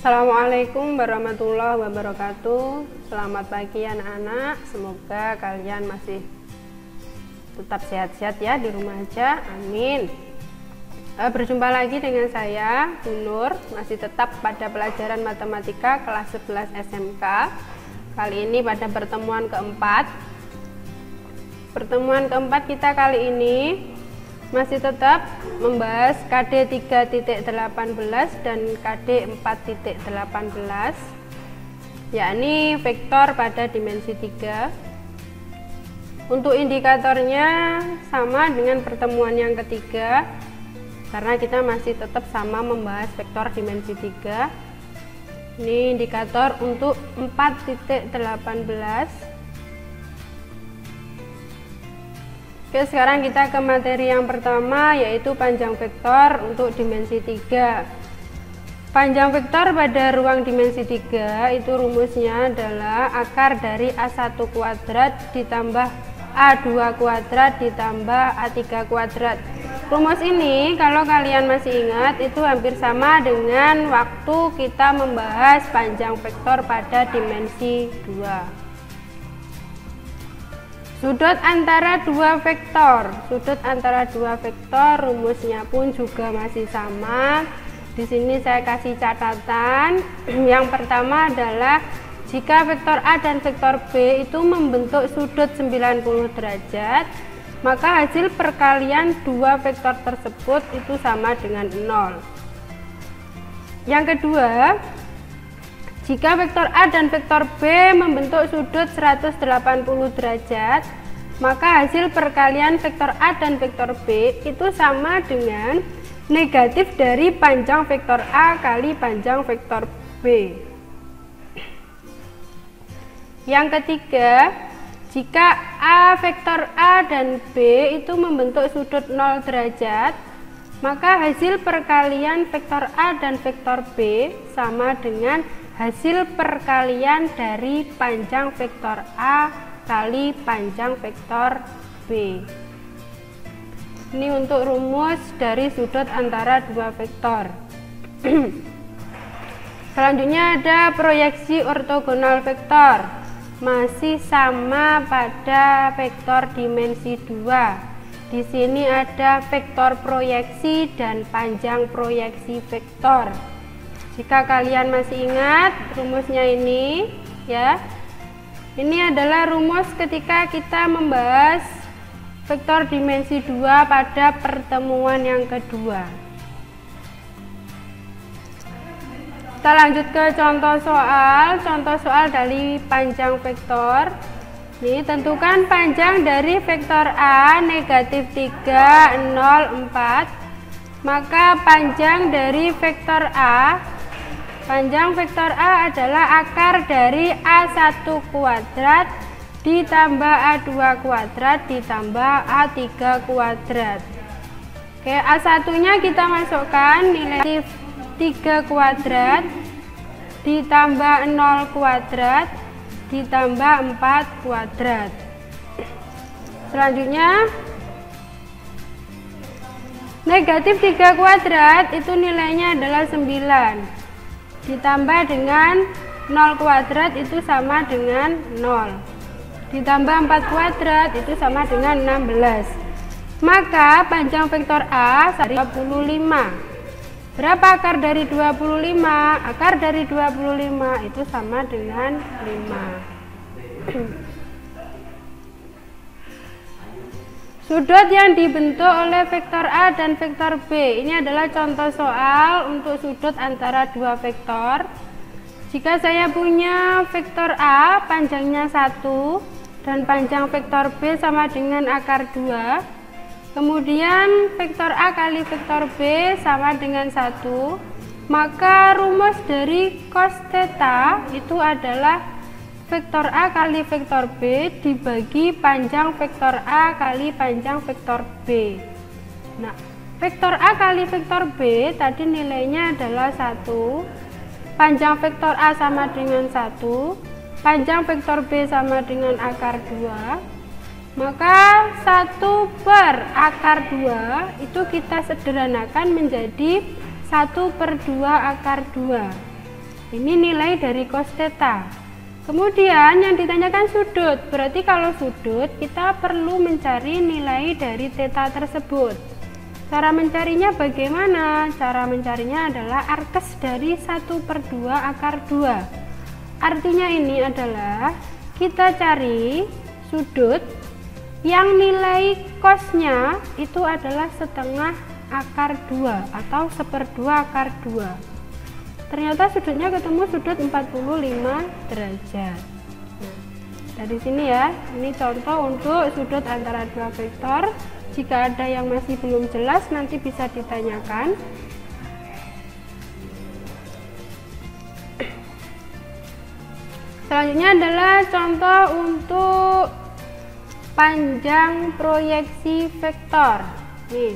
Assalamualaikum warahmatullahi wabarakatuh. Selamat pagi anak-anak. Semoga kalian masih tetap sehat-sehat ya di rumah aja. Amin. Berjumpa lagi dengan saya, Bu Nur. Masih tetap pada pelajaran matematika kelas 11 SMK. Kali ini pada pertemuan keempat. Pertemuan keempat kita kali ini masih tetap membahas KD 3.18 dan KD 4.18, yakni vektor pada dimensi 3. Untuk indikatornya sama dengan pertemuan yang ketiga, karena kita masih tetap sama membahas vektor dimensi 3. Ini indikator untuk 4.18. Oke, sekarang kita ke materi yang pertama, yaitu panjang vektor untuk dimensi 3. Panjang vektor pada ruang dimensi 3 itu rumusnya adalah akar dari A1 kuadrat ditambah A2 kuadrat ditambah A3 kuadrat. Rumus ini kalau kalian masih ingat itu hampir sama dengan waktu kita membahas panjang vektor pada dimensi 2. Sudut antara dua vektor rumusnya pun juga masih sama. Di sini saya kasih catatan. Yang pertama adalah jika vektor A dan vektor B itu membentuk sudut 90 derajat, maka hasil perkalian dua vektor tersebut itu sama dengan 0. Yang kedua, jika vektor A dan vektor B membentuk sudut 180 derajat, maka hasil perkalian vektor A dan vektor B itu sama dengan negatif dari panjang vektor A kali panjang vektor B. Yang ketiga, jika vektor A dan B itu membentuk sudut 0 derajat, maka hasil perkalian vektor A dan vektor B sama dengan hasil perkalian dari panjang vektor A kali panjang vektor B. Ini untuk rumus dari sudut antara dua vektor. Selanjutnya ada proyeksi ortogonal vektor. Masih sama pada vektor dimensi 2. Di sini ada vektor proyeksi dan panjang proyeksi vektor. Jika kalian masih ingat rumusnya ini ya, ini adalah rumus ketika kita membahas vektor dimensi 2 pada pertemuan yang kedua. Kita lanjut ke contoh soal dari panjang vektor. Ini tentukan panjang dari vektor A negatif 3, 0, 4. Maka panjang dari vektor Panjang vektor A adalah akar dari A1 kuadrat ditambah A2 kuadrat ditambah A3 kuadrat. Oke, A1-nya kita masukkan nilai 3 kuadrat ditambah 0 kuadrat ditambah 4 kuadrat. Selanjutnya negatif 3 kuadrat itu nilainya adalah 9. Ditambah dengan 0 kuadrat itu sama dengan 0. Ditambah 4 kuadrat itu sama dengan 16. Maka panjang vektor A 25. Berapa akar dari 25? Akar dari 25 itu sama dengan 5. Sudut yang dibentuk oleh vektor A dan vektor B. Ini adalah contoh soal untuk sudut antara dua vektor. Jika saya punya vektor A panjangnya 1 dan panjang vektor B sama dengan akar 2, kemudian vektor A kali vektor B sama dengan 1, maka rumus dari cos theta itu adalah vektor A kali vektor B dibagi panjang vektor A kali panjang vektor B. Nah, vektor A kali vektor B tadi nilainya adalah 1. Panjang vektor A sama dengan 1. Panjang vektor B sama dengan akar 2. Maka 1 per akar 2 itu kita sederhanakan menjadi 1/2 akar 2. Ini nilai dari cos theta. Kemudian yang ditanyakan sudut, berarti kalau sudut kita perlu mencari nilai dari theta tersebut. Cara mencarinya bagaimana? Cara mencarinya adalah arkes dari 1/2 akar 2. Artinya ini adalah kita cari sudut yang nilai cosnya itu adalah setengah akar 2 atau 1/2 akar 2. Ternyata sudutnya ketemu sudut 45 derajat. Nah, dari sini ya, ini contoh untuk sudut antara dua vektor. Jika ada yang masih belum jelas nanti bisa ditanyakan. Selanjutnya adalah contoh untuk panjang proyeksi vektor. Nih,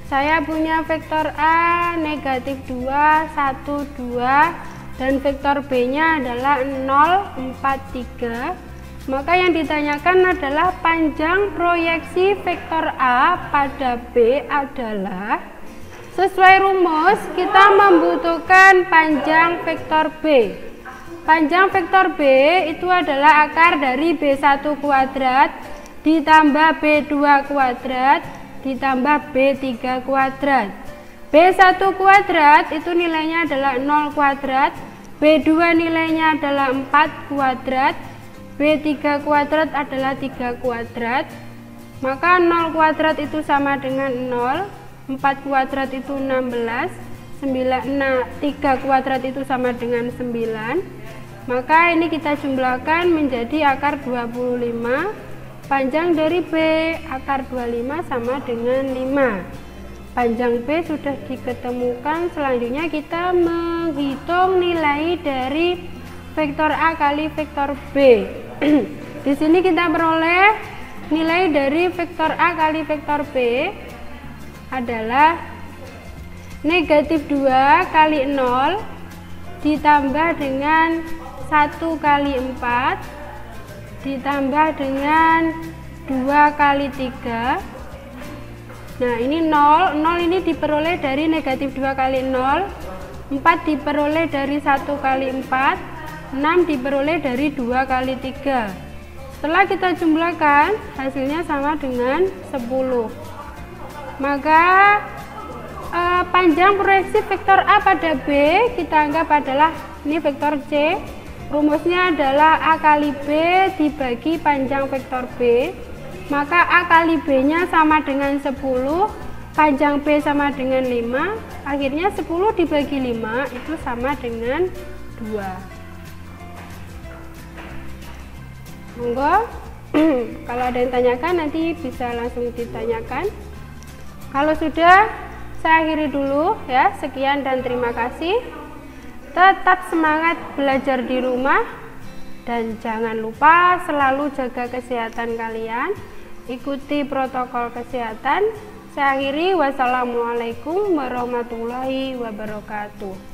saya punya vektor A negatif 2, 1, 2 dan vektor B nya adalah 0, 4, 3. Maka yang ditanyakan adalah panjang proyeksi vektor A pada B adalah, sesuai rumus kita membutuhkan panjang vektor B. Panjang vektor B itu adalah akar dari B1 kuadrat ditambah B2 kuadrat ditambah B3 kuadrat. B1 kuadrat itu nilainya adalah 0 kuadrat, B2 nilainya adalah 4 kuadrat, B3 kuadrat adalah 3 kuadrat. Maka 0 kuadrat itu sama dengan 0, 4 kuadrat itu 16, 3 kuadrat itu sama dengan 9. Maka ini kita jumlahkan menjadi akar 25. Panjang dari B akar 25 sama dengan 5. Panjang B sudah diketemukan. Selanjutnya kita menghitung nilai dari vektor A kali vektor B. Di sini kita peroleh nilai dari vektor A kali vektor B adalah negatif 2 kali 0 ditambah dengan 1 kali 4 ditambah dengan 2 kali 3. Nah ini 0 ini diperoleh dari negatif 2 kali 0, 4 diperoleh dari 1 kali 4, 6 diperoleh dari 2 kali 3. Setelah kita jumlahkan hasilnya sama dengan 10. Maka panjang proyeksi vektor A pada B kita anggap adalah ini vektor C. Rumusnya adalah A kali B dibagi panjang vektor B. Maka A kali B nya sama dengan 10, panjang B sama dengan 5. Akhirnya 10 dibagi 5 itu sama dengan 2. Monggo, kalau ada yang tanyakan nanti bisa langsung ditanyakan. Kalau sudah, saya akhiri dulu ya. Sekian dan terima kasih. Tetap semangat belajar di rumah dan jangan lupa selalu jaga kesehatan kalian, ikuti protokol kesehatan. Saya akhiri, wassalamualaikum warahmatullahi wabarakatuh.